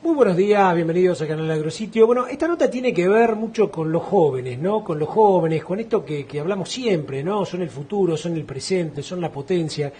Muy buenos días, bienvenidos al canal Agrositio. Bueno, esta nota tiene que ver mucho con los jóvenes, ¿no? Con los jóvenes, con esto que hablamos siempre, ¿no? Son el futuro, son el presente, son la potencia.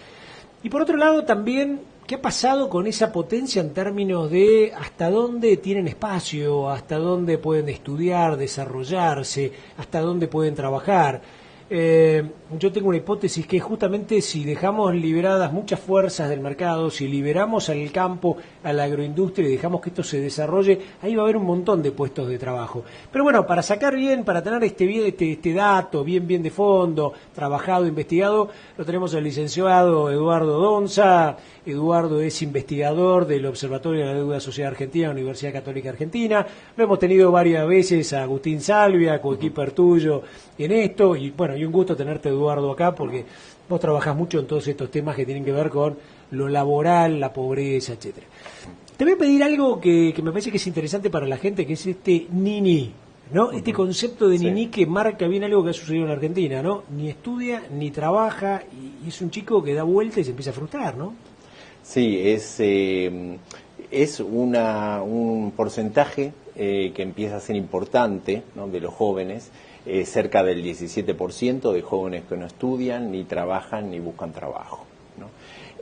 Y por otro lado también, ¿qué ha pasado con esa potencia en términos de hasta dónde tienen espacio, hasta dónde pueden estudiar, desarrollarse, hasta dónde pueden trabajar? Yo tengo una hipótesis que justamente si dejamos liberadas muchas fuerzas del mercado, si liberamos al campo, a la agroindustria y dejamos que esto se desarrolle, ahí va a haber un montón de puestos de trabajo. Pero bueno, para sacar bien, para tener este dato bien de fondo, trabajado, investigado, lo tenemos al licenciado Eduardo Donza. Eduardo es investigador del Observatorio de la Deuda Social Argentina, Universidad Católica Argentina. Lo hemos tenido varias veces a Agustín Salvia, coequiper tuyo en esto, y bueno, y un gusto tenerte, Eduardo, acá, porque vos trabajás mucho en todos estos temas que tienen que ver con lo laboral, la pobreza, etcétera. Te voy a pedir algo que me parece que es interesante para la gente, que es este Nini, ¿no? Este concepto de Nini que marca bien algo que ha sucedido en la Argentina, ¿no? Ni estudia, ni trabaja, y es un chico que da vuelta y se empieza a frustrar, ¿no? Sí, es un porcentaje que empieza a ser importante, ¿no?, de los jóvenes, cerca del 17% de jóvenes que no estudian, ni trabajan, ni buscan trabajo, ¿no?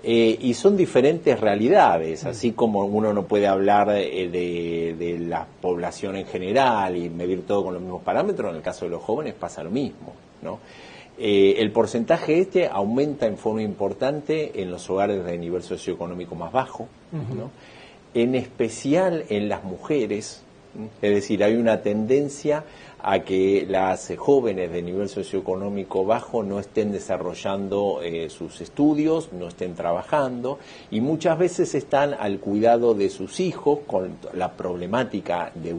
Y son diferentes realidades, así como uno no puede hablar de la población en general y medir todo con los mismos parámetros, en el caso de los jóvenes pasa lo mismo, ¿no? El porcentaje aumenta en forma importante en los hogares de nivel socioeconómico más bajo, ¿no? En especial en las mujeres, es decir, hay una tendencia a que las jóvenes de nivel socioeconómico bajo no estén desarrollando sus estudios, no estén trabajando, y muchas veces están al cuidado de sus hijos con la problemática de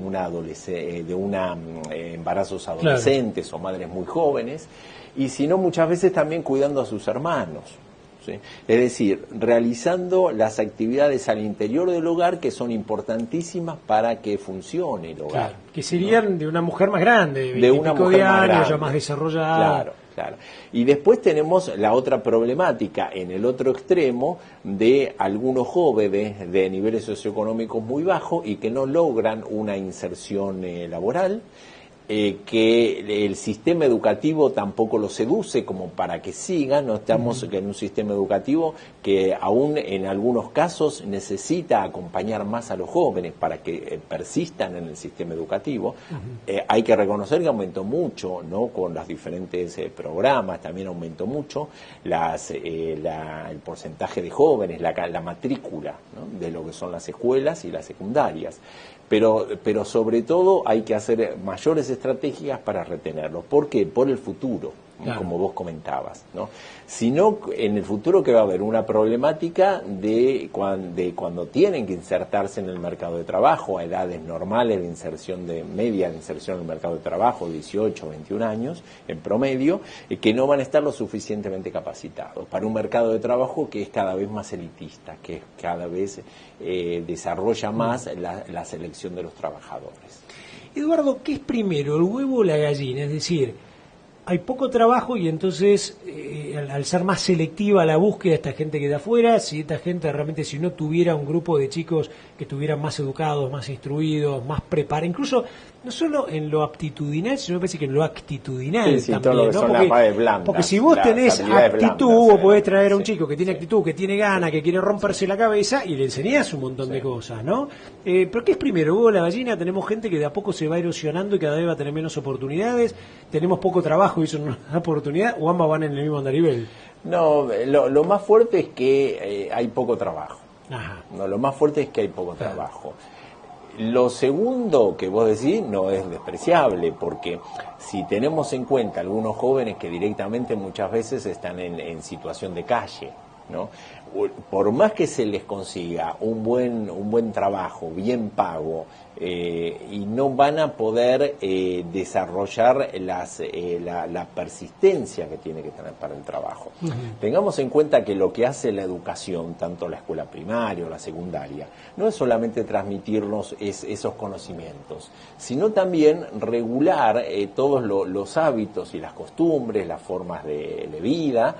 embarazos adolescentes, claro, o madres muy jóvenes, y si no, muchas veces también cuidando a sus hermanos, ¿sí? Es decir, realizando las actividades al interior del hogar que son importantísimas para que funcione el hogar. Claro, que serían, ¿no?, de una mujer más grande, de una mujer más grande, ya más desarrollada. Claro. Y después tenemos la otra problemática en el otro extremo de algunos jóvenes de niveles socioeconómicos muy bajos y que no logran una inserción laboral. Que el sistema educativo tampoco los seduce como para que sigan. No estamos en un sistema educativo que aún en algunos casos necesita acompañar más a los jóvenes para que persistan en el sistema educativo. Hay que reconocer que aumentó mucho, ¿no?, con los diferentes programas, también aumentó mucho el porcentaje de jóvenes, la matrícula, ¿no?, de lo que son las escuelas y las secundarias. Pero sobre todo hay que hacer mayores estrategias para retenerlos. ¿Por qué? Por el futuro, claro, como vos comentabas, ¿no? Si no, en el futuro que va a haber una problemática de cuando tienen que insertarse en el mercado de trabajo a edades normales de inserción, de media de inserción en el mercado de trabajo, 18, 21 años en promedio, que no van a estar lo suficientemente capacitados para un mercado de trabajo que es cada vez más elitista, que cada vez desarrolla más la selección de los trabajadores. Eduardo, ¿qué es primero, el huevo o la gallina? Es decir, hay poco trabajo y entonces al ser más selectiva la búsqueda de esta gente que de afuera, si esta gente realmente, si no tuviera un grupo de chicos que estuvieran más educados, más instruidos, más preparados, incluso no solo en lo aptitudinal, sino me parece que en lo actitudinal sí, también, todo lo que, ¿no? Porque si vos tenés actitud, vos podés traer a un chico que tiene actitud, que tiene ganas, que quiere romperse la cabeza y le enseñás un montón de cosas, ¿no? Pero ¿qué es primero, el huevo o la gallina? Tenemos gente que de a poco se va erosionando y cada vez va a tener menos oportunidades, tenemos poco trabajo y eso no da oportunidad, o ambas van en el mismo andarivel. No, lo más fuerte es que hay poco trabajo. Ajá. No, lo más fuerte es que hay poco trabajo. Lo segundo que vos decís no es despreciable, porque si tenemos en cuenta algunos jóvenes que directamente muchas veces están en situación de calle, ¿no? Por más que se les consiga un buen trabajo, bien pago, y no van a poder desarrollar la persistencia que tiene que tener para el trabajo. Tengamos en cuenta que lo que hace la educación, tanto la escuela primaria o la secundaria, no es solamente transmitirnos esos conocimientos, sino también regular todos los hábitos y las costumbres, las formas de vida,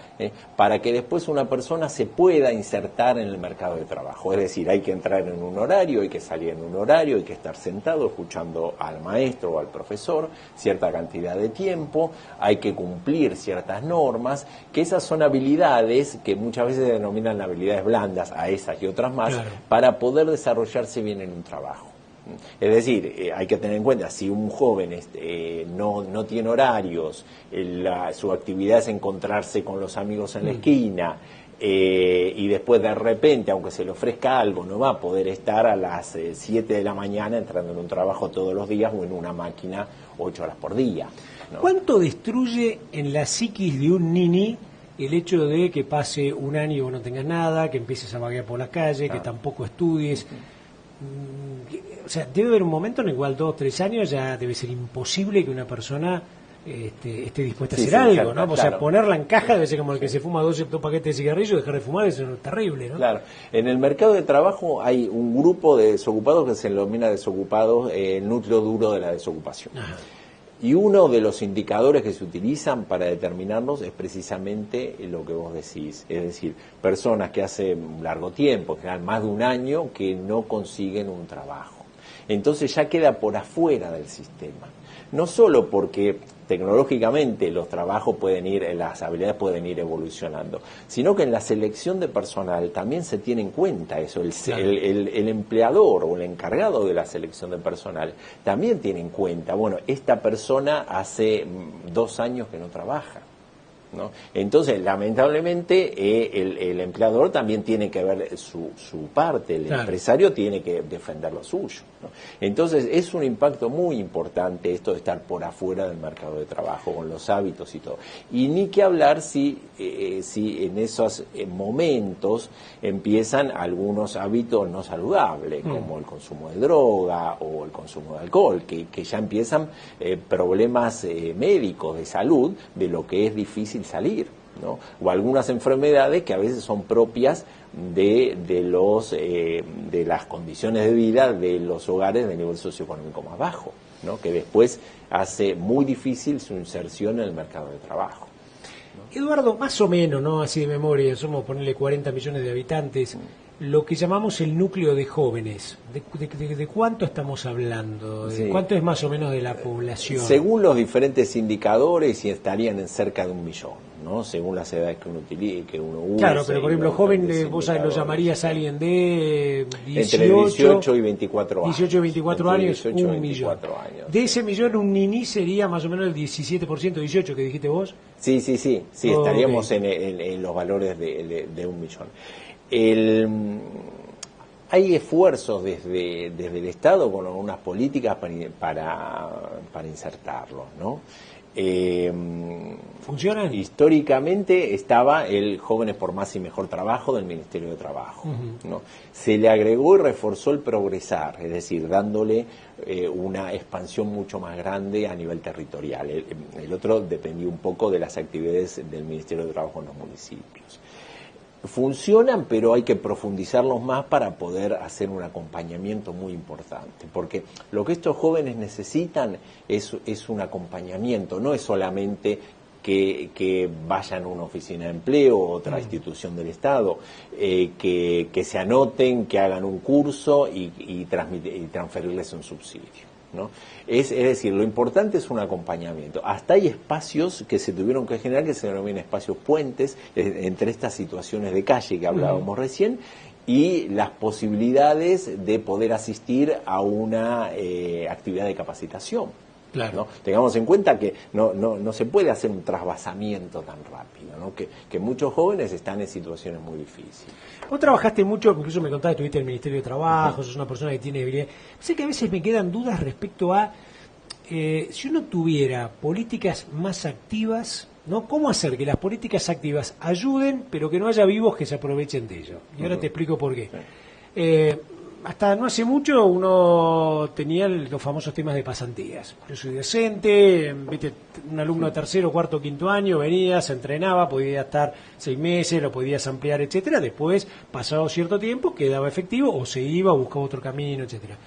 para que después una persona se pueda pueda insertar en el mercado de trabajo. Es decir, hay que entrar en un horario, hay que salir en un horario, hay que estar sentado escuchando al maestro o al profesor cierta cantidad de tiempo, hay que cumplir ciertas normas, que esas son habilidades que muchas veces se denominan habilidades blandas, a esas y otras más, claro, para poder desarrollarse bien en un trabajo. Es decir, hay que tener en cuenta, si un joven no tiene horarios, su actividad es encontrarse con los amigos en la esquina, y después de repente, aunque se le ofrezca algo, no va a poder estar a las 7 de la mañana entrando en un trabajo todos los días o en una máquina 8 horas por día, ¿no? ¿Cuánto destruye en la psiquis de un nini el hecho de que pase un año y vos no tengas nada, que empieces a vaguear por la calle, que tampoco estudies? O sea, debe haber un momento en el cual 2 o 3 años ya debe ser imposible que una persona esté dispuesta a hacer algo, ¿no? O sea, ponerla en caja debe ser como el que se fuma 2 paquetes de cigarrillos, dejar de fumar es terrible, ¿no? Claro. En el mercado de trabajo hay un grupo de desocupados que se denomina desocupados, el núcleo duro de la desocupación. Ajá. Y uno de los indicadores que se utilizan para determinarlos es precisamente lo que vos decís, es decir, personas que hace un largo tiempo, que más de un año, que no consiguen un trabajo. Entonces ya queda por afuera del sistema. No solo porque tecnológicamente los trabajos las habilidades pueden ir evolucionando, sino que en la selección de personal también se tiene en cuenta eso. El empleador o el encargado de la selección de personal también tiene en cuenta, bueno, esta persona hace 2 años que no trabaja, ¿no? Entonces, lamentablemente, el empleador también tiene que ver su parte, el empresario tiene que defender lo suyo, ¿no? Entonces, es un impacto muy importante esto de estar por afuera del mercado de trabajo, con los hábitos y todo. Y ni que hablar si en esos momentos empiezan algunos hábitos no saludables, como el consumo de droga o el consumo de alcohol, que ya empiezan problemas médicos de salud, de lo que es difícil salir, ¿no? O algunas enfermedades que a veces son propias de las condiciones de vida de los hogares de nivel socioeconómico más bajo, ¿no? Que después hace muy difícil su inserción en el mercado de trabajo, ¿no? Eduardo, más o menos, ¿no? Así de memoria, somos ponerle 40 millones de habitantes, lo que llamamos el núcleo de jóvenes. ¿De cuánto estamos hablando? ¿De cuánto es más o menos de la población? Según los diferentes indicadores, estarían en cerca de 1 millón, ¿no? Según las edades que uno usa. Claro, pero por ejemplo, joven, vos lo llamarías a alguien de 18, entre 18 y 24 años. 18 y 24 años, 18 1 millón. Años. De ese millón, un niní sería más o menos el 17%, 18 que dijiste vos. Sí, estaríamos en los valores de 1 millón. Hay esfuerzos desde el Estado con algunas políticas para insertarlos, ¿no? ¿Funcionan? Históricamente estaba el Jóvenes por Más y Mejor Trabajo del Ministerio de Trabajo, ¿no? Se le agregó y reforzó el Progresar, es decir, dándole una expansión mucho más grande a nivel territorial. El otro dependía un poco de las actividades del Ministerio de Trabajo en los municipios. Funcionan, pero hay que profundizarlos más para poder hacer un acompañamiento muy importante, porque lo que estos jóvenes necesitan es un acompañamiento, no es solamente que vayan a una oficina de empleo o otra institución del Estado, que se anoten, que hagan un curso y transferirles un subsidio, ¿no? Es decir, lo importante es un acompañamiento. Hasta hay espacios que se tuvieron que generar, que se denominan espacios puentes, entre estas situaciones de calle que hablábamos recién, y las posibilidades de poder asistir a una actividad de capacitación. Claro. ¿No? Tengamos en cuenta que no se puede hacer un trasvasamiento tan rápido, ¿no? Que muchos jóvenes están en situaciones muy difíciles. Vos trabajaste mucho, incluso me contaste, estuviste en el Ministerio de Trabajo, sos una persona que tiene habilidad. Sé que a veces me quedan dudas respecto a si uno tuviera políticas más activas, ¿no? ¿Cómo hacer que las políticas activas ayuden, pero que no haya vivos que se aprovechen de ello? Y ahora te explico por qué. Sí. Hasta no hace mucho uno tenía los famosos temas de pasantías. Yo soy docente, viste, un alumno de tercero, cuarto, quinto año, venía, se entrenaba, podía estar 6 meses, lo podías ampliar, etcétera. Después, pasado cierto tiempo, quedaba efectivo o se iba, buscaba otro camino, etcétera.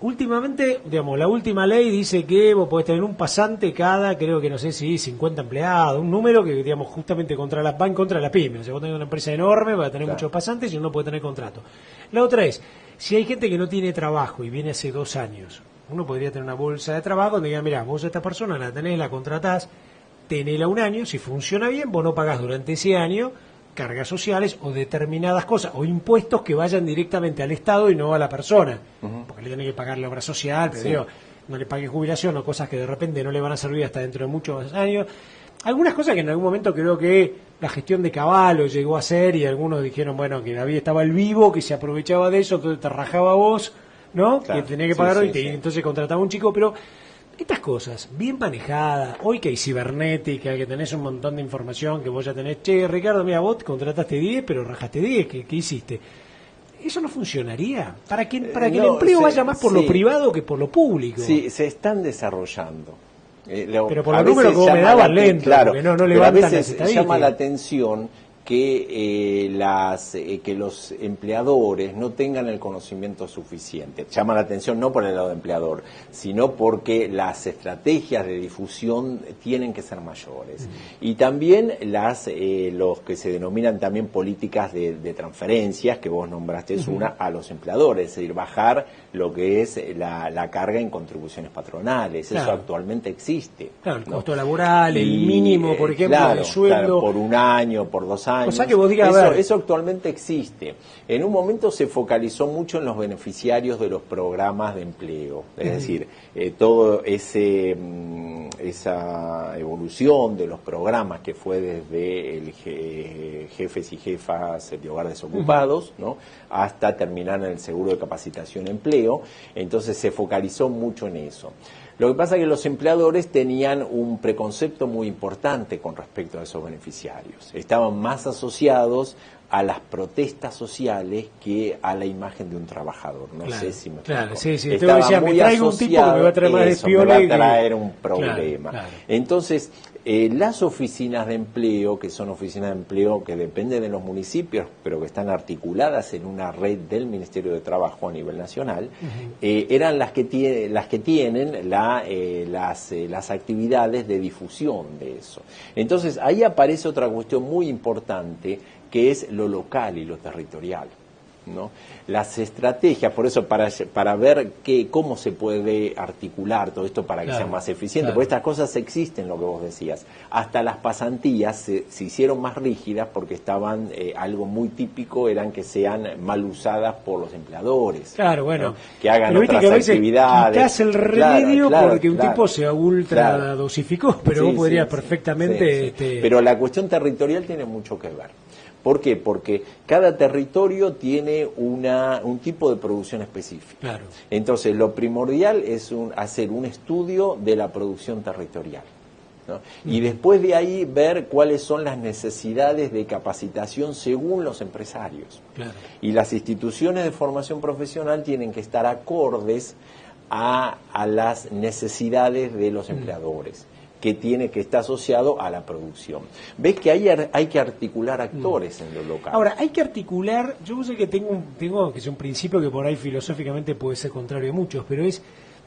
últimamente, digamos, la última ley dice que vos podés tener un pasante cada, creo que no sé si 50 empleados, un número que, digamos, justamente va en contra de la pyme. O sea, vos tenés una empresa enorme, va a tener muchos pasantes y uno puede tener contrato. La otra es, si hay gente que no tiene trabajo y viene hace 2 años, uno podría tener una bolsa de trabajo donde diga, mirá, vos a esta persona la tenés, la contratás, tenela un año, si funciona bien, vos no pagás durante ese año cargas sociales o determinadas cosas o impuestos que vayan directamente al Estado y no a la persona, porque le tiene que pagar la obra social, pero digo, no le pague jubilación o cosas que de repente no le van a servir hasta dentro de muchos años. Algunas cosas que en algún momento creo que la gestión de Cavallo llegó a ser y algunos dijeron, bueno, que había estaba el vivo, que se aprovechaba de eso, entonces te rajaba vos, ¿no? Claro, que tenía que pagar y entonces contrataba a un chico, pero estas cosas, bien manejadas, hoy que hay cibernética, que tenés un montón de información, que vos ya tenés, che, Ricardo, mira, vos contrataste 10, pero rajaste 10, ¿qué hiciste? ¿Eso no funcionaría? Para que el empleo vaya más por lo privado que por lo público. Sí, se están desarrollando. Pero por los números que vos me dabas lento, claro, porque no levantan las estadísticas. A veces llama la atención que los empleadores no tengan el conocimiento suficiente. Llama la atención no por el lado del empleador, sino porque las estrategias de difusión tienen que ser mayores. Y también los que se denominan también políticas de transferencias, que vos nombraste es una, a los empleadores, es decir, bajar lo que es la carga en contribuciones patronales. Claro. Eso actualmente existe. Claro, el costo laboral, el mínimo, por ejemplo, el sueldo. Claro, por un año, por 2 años. O sea que vos digas, eso actualmente existe. En un momento se focalizó mucho en los beneficiarios de los programas de empleo. Es decir, todo esa evolución de los programas que fue desde el jefes y jefas de hogar desocupados, ¿no? Hasta terminar en el seguro de capacitación empleo. Entonces se focalizó mucho en eso. Lo que pasa es que los empleadores tenían un preconcepto muy importante con respecto a esos beneficiarios. Estaban más asociados a las protestas sociales que a la imagen de un trabajador. No sé si me explico. Claro, sí. Estaba decía, me traigo un tipo que me va a traer más de piola. Me va a traer un problema. Claro. Entonces, las oficinas de empleo, que son oficinas de empleo que dependen de los municipios, pero que están articuladas en una red del Ministerio de Trabajo a nivel nacional, eran las que tienen las actividades de difusión de eso. Entonces, ahí aparece otra cuestión muy importante, que es lo local y lo territorial, ¿no? Las estrategias, por eso para ver cómo se puede articular todo esto para que sea más eficiente, porque estas cosas existen, lo que vos decías. Hasta las pasantías se hicieron más rígidas porque estaban, algo muy típico, eran que sean mal usadas por los empleadores. Claro, bueno. ¿no? Que hagan otras actividades. Quitas el remedio porque un tipo se ultra dosificó, pero vos podrías perfectamente... Pero la cuestión territorial tiene mucho que ver. ¿Por qué? Porque cada territorio tiene un tipo de producción específica. Claro. Entonces, lo primordial es hacer un estudio de la producción territorial, ¿no? Y después de ahí ver cuáles son las necesidades de capacitación según los empresarios. Claro. Y las instituciones de formación profesional tienen que estar acordes a las necesidades de los empleadores, que está asociado a la producción. ¿Ves que hay que articular actores en lo local? Ahora, hay que articular, yo sé que tengo que es un principio que por ahí filosóficamente puede ser contrario a muchos, pero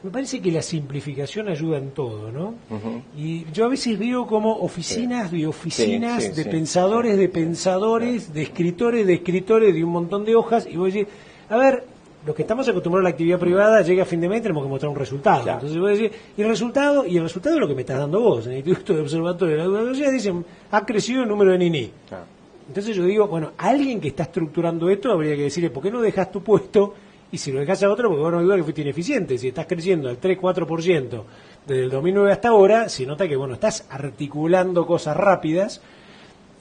me parece que la simplificación ayuda en todo, ¿no? Y yo a veces veo como oficinas de oficinas, de pensadores, de escritores, de un montón de hojas, y voy a decir, a ver, los que estamos acostumbrados a la actividad privada, llega a fin de mes, tenemos que mostrar un resultado. Claro. Entonces voy a decir, y el resultado es lo que me estás dando vos. En el Instituto de Observatorio de la Educación dicen, ha crecido el número de niní. Claro. Entonces yo digo, bueno, alguien que está estructurando esto habría que decirle, ¿por qué no dejas tu puesto? Y si lo dejas a otro, porque vos no digas que fuiste ineficiente. Si estás creciendo al 3-4% desde el 2009 hasta ahora, se nota que, bueno, estás articulando cosas rápidas,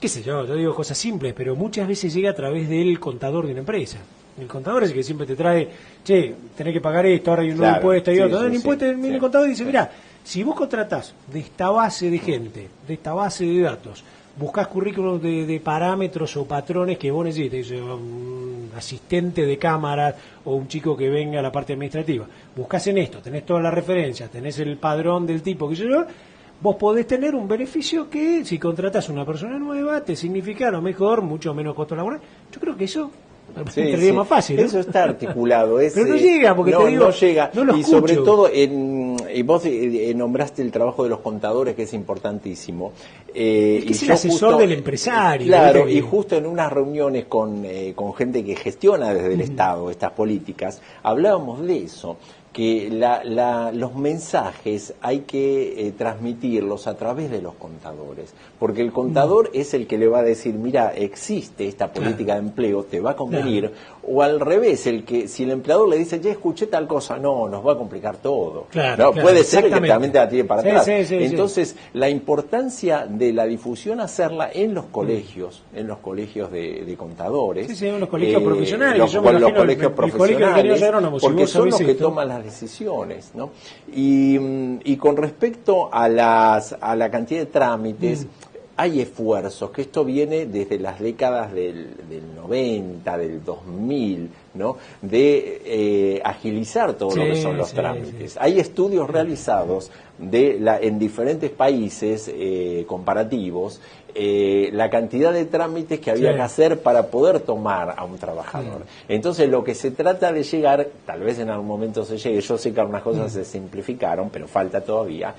qué sé yo digo cosas simples, pero muchas veces llega a través del contador de una empresa. El contador es el que siempre te trae, che, tenés que pagar esto, ahora hay un nuevo impuesto y otro. El impuesto viene el contador y dice, mirá, si vos contratás de esta base de gente, de esta base de datos, buscás currículums de parámetros o patrones que vos necesites, un asistente de cámara o un chico que venga a la parte administrativa, buscás en esto, tenés todas las referencias, tenés el padrón del tipo que yo, vos podés tener un beneficio que si contratás a una persona nueva te significa a lo mejor mucho menos costo laboral. Yo creo que eso Sería más fácil, ¿no? Eso está articulado. Pero no llega, porque te digo, no llega. No lo y escucho. sobre todo, y vos nombraste el trabajo de los contadores, que es importantísimo. Es que es el asesor del empresario. Claro, y justo en unas reuniones con gente que gestiona desde el Estado estas políticas, hablábamos de eso, que los mensajes hay que transmitirlos a través de los contadores, porque el contador es el que le va a decir, mira, existe esta política de empleo, te va a convenir, o al revés, si el empleador le dice, ya escuché tal cosa, no, nos va a complicar todo. Puede ser que también te la tire para atrás. Entonces, la importancia de la difusión, hacerla en los colegios, de contadores. En los colegios profesionales. Los colegios profesionales, porque son los que toman las decisiones, ¿no? Y con respecto a la cantidad de trámites, hay esfuerzos, que esto viene desde las décadas del 90, del 2000, ¿no? De agilizar todo lo que son los trámites. Hay estudios realizados en diferentes países comparativos, la cantidad de trámites que había que hacer para poder tomar a un trabajador. Entonces, lo que se trata de llegar, tal vez en algún momento se llegue, yo sé que algunas cosas se simplificaron, pero falta todavía,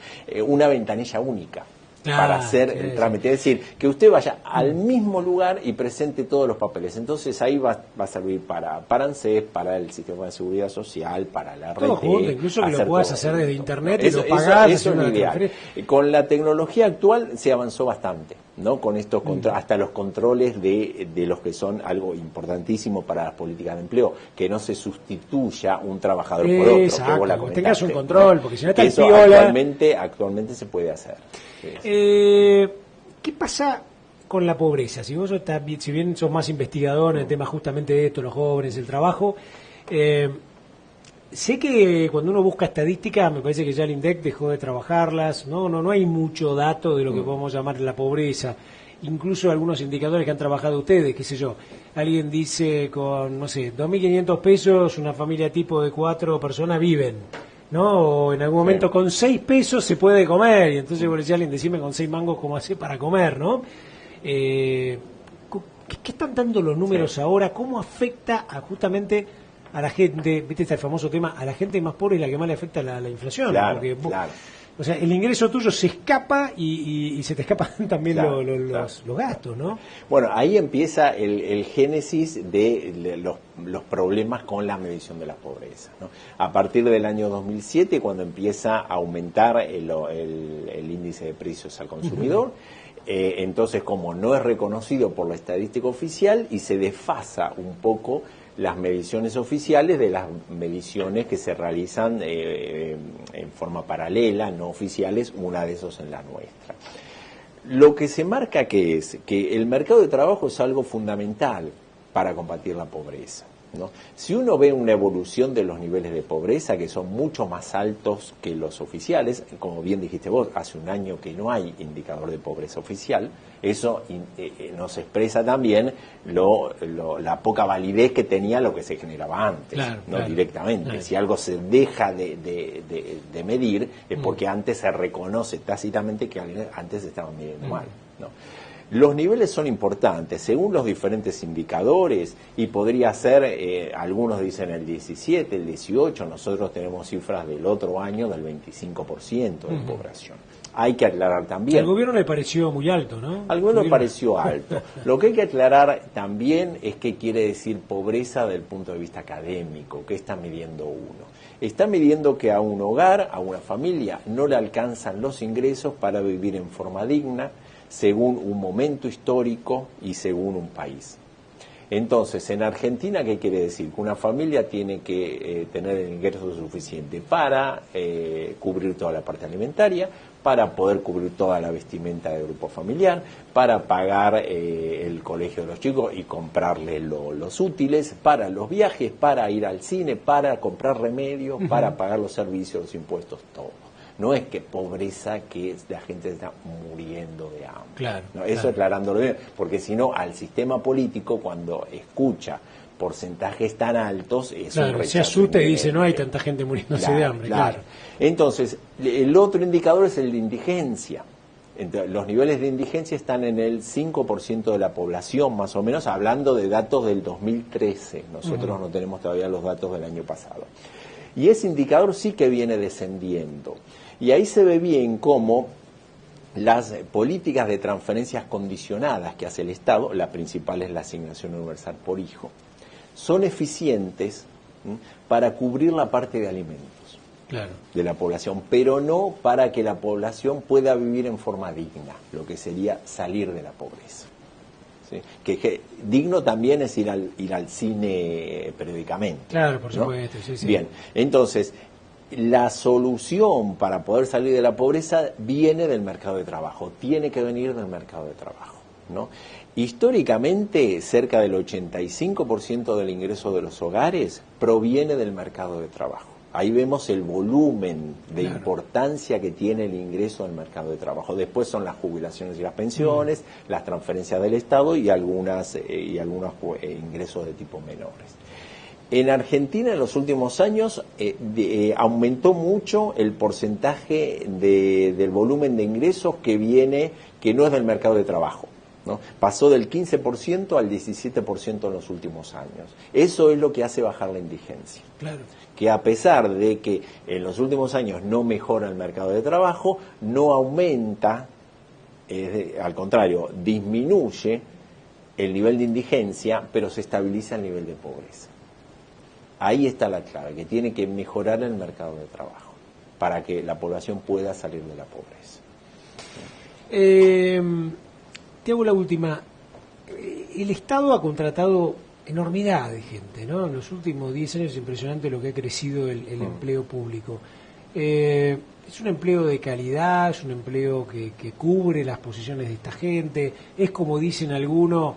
una ventanilla única para hacer el trámite. Es decir, que usted vaya al mismo lugar y presente todos los papeles. Entonces ahí va a servir para ANSES, para el Sistema de Seguridad Social, para la red. Todo junto, incluso que lo puedas hacer desde internet y lo pagás. Eso es ideal. Con la tecnología actual se avanzó bastante, ¿no? Con estos hasta los controles de los que son algo importantísimo para las políticas de empleo, que no se sustituya un trabajador por otro. Exacto, que vos la tengas un control, porque si no está el eso piola. Actualmente se puede hacer. ¿Qué pasa con la pobreza? Si vos si bien sos más investigador en el tema justamente de esto, los jóvenes, el trabajo, sé que cuando uno busca estadísticas, me parece que ya el INDEC dejó de trabajarlas, no hay mucho dato de lo que podemos llamar la pobreza. Incluso algunos indicadores que han trabajado ustedes, qué sé yo, alguien dice con, 2.500 pesos, una familia tipo de 4 personas viven, ¿no? O en algún momento con 6 pesos se puede comer, y entonces vos le decís a alguien, decime con 6 mangos cómo hace para comer, ¿no? ¿Qué están dando los números ahora? ¿Cómo afecta justamente a la gente? ¿Viste este famoso tema? A la gente más pobre es la que más le afecta la inflación. Porque o sea, el ingreso tuyo se escapa y se te escapan también los gastos, ¿no? Bueno, ahí empieza el génesis de los problemas con la medición de la pobreza, ¿no? A partir del año 2007, cuando empieza a aumentar el índice de precios al consumidor, entonces como no es reconocido por la estadística oficial y se desfasa un poco las mediciones oficiales de las mediciones que se realizan en forma paralela, no oficiales, una de esos en la nuestra. Lo que se marca que es que el mercado de trabajo es algo fundamental para combatir la pobreza, ¿no? Si uno ve una evolución de los niveles de pobreza, que son mucho más altos que los oficiales, como bien dijiste vos, hace un año que no hay indicador de pobreza oficial, eso nos expresa también la poca validez que tenía lo que se generaba antes, directamente. Claro. Si algo se deja de medir, es porque antes se reconoce tácitamente que antes se estaba midiendo mal, ¿no? Los niveles son importantes, según los diferentes indicadores, y podría ser, algunos dicen el 17, el 18, nosotros tenemos cifras del otro año del 25% de población. Hay que aclarar también... Al gobierno le pareció muy alto, ¿no? Al gobierno le pareció alto. Lo que hay que aclarar también es qué quiere decir pobreza desde el punto de vista académico, qué está midiendo uno. Está midiendo que a un hogar, a una familia, no le alcanzan los ingresos para vivir en forma digna, según un momento histórico y según un país. Entonces, en Argentina, ¿qué quiere decir? Que una familia tiene que tener el ingreso suficiente para cubrir toda la parte alimentaria, para poder cubrir toda la vestimenta del grupo familiar, para pagar el colegio de los chicos y comprarles los útiles, para los viajes, para ir al cine, para comprar remedios, para pagar los servicios, los impuestos, todo. No es que pobreza, que la gente está muriendo de hambre. Claro, ¿no? Eso aclarándolo bien, porque si no, al sistema político, cuando escucha porcentajes tan altos, es un rechazo. Se asusta y dice, no hay tanta gente muriéndose de hambre. Claro. Entonces, el otro indicador es el de indigencia. Los niveles de indigencia están en el 5% de la población, más o menos, hablando de datos del 2013. Nosotros no tenemos todavía los datos del año pasado. Y ese indicador sí que viene descendiendo. Y ahí se ve bien cómo las políticas de transferencias condicionadas que hace el Estado, la principal es la asignación universal por hijo, son eficientes para cubrir la parte de alimentos de la población, pero no para que la población pueda vivir en forma digna, lo que sería salir de la pobreza. ¿Sí? Que digno también es ir al cine periódicamente. Claro, por ¿no? supuesto. Sí, sí. Bien, entonces, la solución para poder salir de la pobreza viene del mercado de trabajo, tiene que venir del mercado de trabajo, ¿no? Históricamente, cerca del 85% del ingreso de los hogares proviene del mercado de trabajo. Ahí vemos el volumen de importancia que tiene el ingreso del mercado de trabajo. Después son las jubilaciones y las pensiones, las transferencias del Estado y algunos ingresos de tipo menores. En Argentina en los últimos años aumentó mucho el porcentaje del volumen de ingresos que no es del mercado de trabajo, ¿no? Pasó del 15% al 17% en los últimos años. Eso es lo que hace bajar la indigencia. Claro. Que a pesar de que en los últimos años no mejora el mercado de trabajo, no aumenta, al contrario, disminuye el nivel de indigencia, pero se estabiliza el nivel de pobreza. Ahí está la clave, que tiene que mejorar el mercado de trabajo para que la población pueda salir de la pobreza. Te hago la última. El Estado ha contratado enormidad de gente, ¿no? En los últimos 10 años es impresionante lo que ha crecido el empleo público. Es un empleo de calidad, es un empleo que cubre las posiciones de esta gente, es como dicen algunos,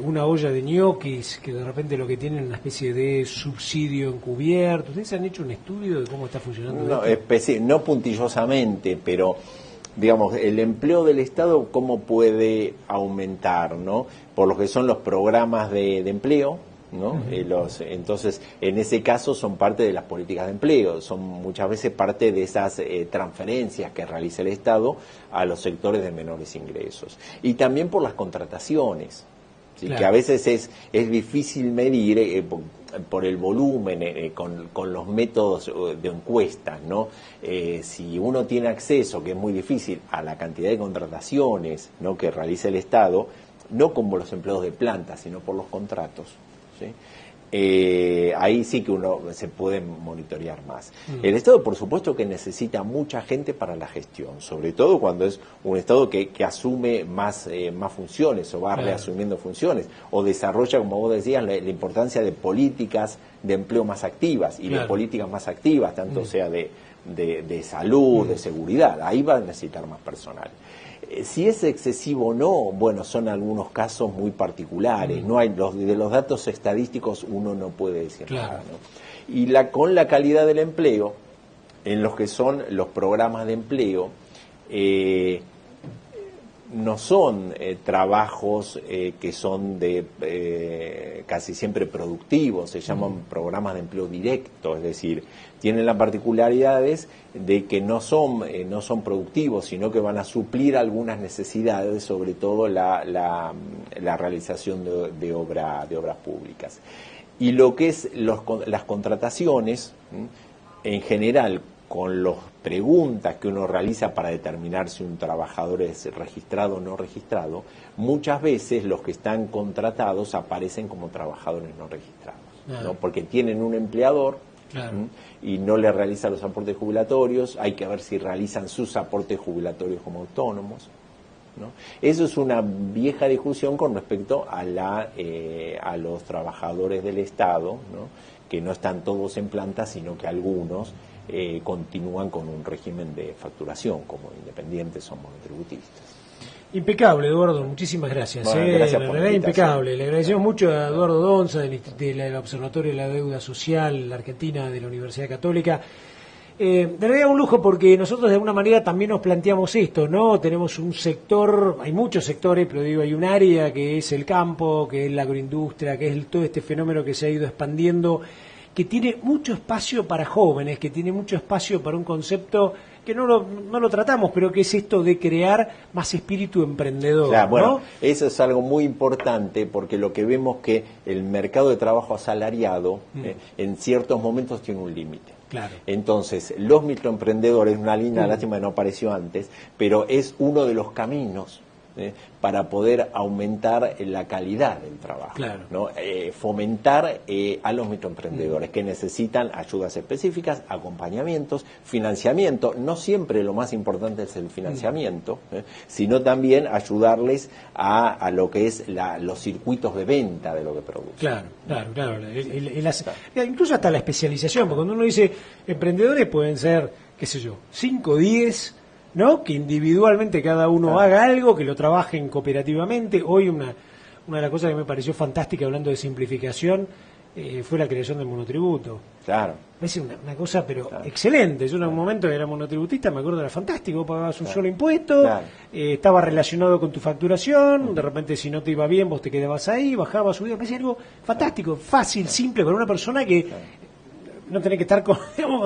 una olla de ñoquis, que de repente lo que tienen es una especie de subsidio encubierto. ¿Ustedes han hecho un estudio de cómo está funcionando esto? No puntillosamente, pero digamos, el empleo del Estado, ¿cómo puede aumentar, ¿no? Por lo que son los programas de empleo, ¿no? Entonces, en ese caso son parte de las políticas de empleo, son muchas veces parte de esas transferencias que realiza el Estado a los sectores de menores ingresos. Y también por las contrataciones, ¿sí? Claro. Que a veces es difícil medir por el volumen, con los métodos de encuestas, ¿no? Si uno tiene acceso, que es muy difícil, a la cantidad de contrataciones, ¿no?, que realiza el Estado, no como los empleados de planta, sino por los contratos, ¿sí? Ahí sí que uno se puede monitorear más. El Estado, por supuesto, que necesita mucha gente para la gestión, sobre todo cuando es un Estado que asume más funciones o va reasumiendo funciones, o desarrolla, como vos decías, la importancia de políticas de empleo más activas y de políticas más activas, tanto sea de salud, de seguridad. Ahí va a necesitar más personal. Si es excesivo o no, bueno, son algunos casos muy particulares. No hay de los datos estadísticos uno no puede decir nada, ¿no? Y con la calidad del empleo, en los que son los programas de empleo, no son trabajos que son casi siempre productivos, se llaman programas de empleo directo, es decir, tienen las particularidades de que no son productivos, sino que van a suplir algunas necesidades, sobre todo la realización de obras públicas. Y lo que es las contrataciones, en general, con las preguntas que uno realiza para determinar si un trabajador es registrado o no registrado, muchas veces los que están contratados aparecen como trabajadores no registrados, ¿no? Porque tienen un empleador y no le realiza los aportes jubilatorios, hay que ver si realizan sus aportes jubilatorios como autónomos, ¿no? Eso es una vieja discusión con respecto a los trabajadores del Estado, ¿no?, que no están todos en planta, sino que algunos continúan con un régimen de facturación como independientes o monotributistas. Impecable, Eduardo, muchísimas gracias. Bueno, gracias por la invitación. Impecable. Le agradecemos mucho a Eduardo Donza del Observatorio de la Deuda Social Argentina de la Universidad Católica. De verdad un lujo, porque nosotros de alguna manera también nos planteamos esto, ¿no? Tenemos un sector, hay muchos sectores, pero digo, hay un área que es el campo, que es la agroindustria, que es todo este fenómeno que se ha ido expandiendo que tiene mucho espacio para jóvenes, que tiene mucho espacio para un concepto que no lo tratamos, pero que es esto de crear más espíritu emprendedor. Claro, bueno, ¿no? eso es algo muy importante porque lo que vemos que el mercado de trabajo asalariado en ciertos momentos tiene un límite. Claro. Entonces, los microemprendedores, una linda lástima que no apareció antes, pero es uno de los caminos para poder aumentar la calidad del trabajo, claro. ¿no? Fomentar a los microemprendedores que necesitan ayudas específicas, acompañamientos, financiamiento. No siempre lo más importante es el financiamiento, sino también ayudarles a lo que es los circuitos de venta de lo que producen. Claro. Incluso hasta la especialización, porque cuando uno dice emprendedores pueden ser, qué sé yo, 5 o 10, ¿no? Que individualmente cada uno haga algo, que lo trabajen cooperativamente. Hoy una de las cosas que me pareció fantástica, hablando de simplificación, fue la creación del monotributo. Claro. Es una cosa, pero excelente. Yo en un momento era monotributista, me acuerdo, era fantástico, pagabas un solo impuesto, estaba relacionado con tu facturación, de repente si no te iba bien vos te quedabas ahí, bajabas, subías, me parecía algo fantástico, fácil, simple, para una persona que no tenés que estar con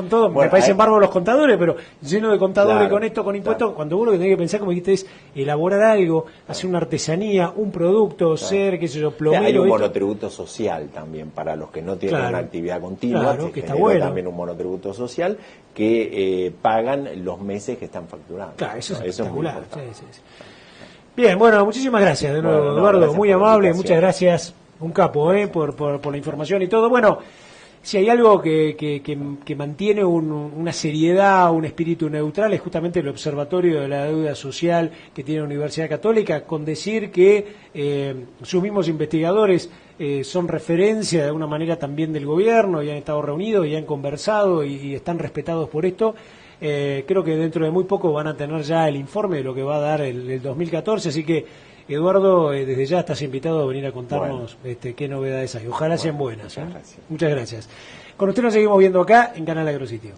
todo, bueno, me parecen bárbaros los contadores, pero lleno de contadores, con esto, con impuestos, cuando vos lo que tenés que pensar, como dijiste, es elaborar algo, hacer una artesanía, un producto, ser, qué sé yo, plomero. Hay un monotributo social también para los que no tienen una actividad continua, que está bueno. También un monotributo social que pagan los meses que están facturando. Claro, eso es espectacular. Sí. Bien, bueno, muchísimas gracias de nuevo, Eduardo, muy amable, muchas gracias, un capo, por la información y todo. Bueno, si hay algo que mantiene una seriedad, un espíritu neutral, es justamente el Observatorio de la Deuda Social que tiene la Universidad Católica, con decir que sus mismos investigadores son referencia de alguna manera también del gobierno, y han estado reunidos y han conversado y están respetados por esto. Creo que dentro de muy poco van a tener ya el informe de lo que va a dar el 2014, así que Eduardo, desde ya estás invitado a venir a contarnos qué novedades hay. Ojalá sean buenas. Muchas gracias. Con usted nos seguimos viendo acá en Canal Agrositio.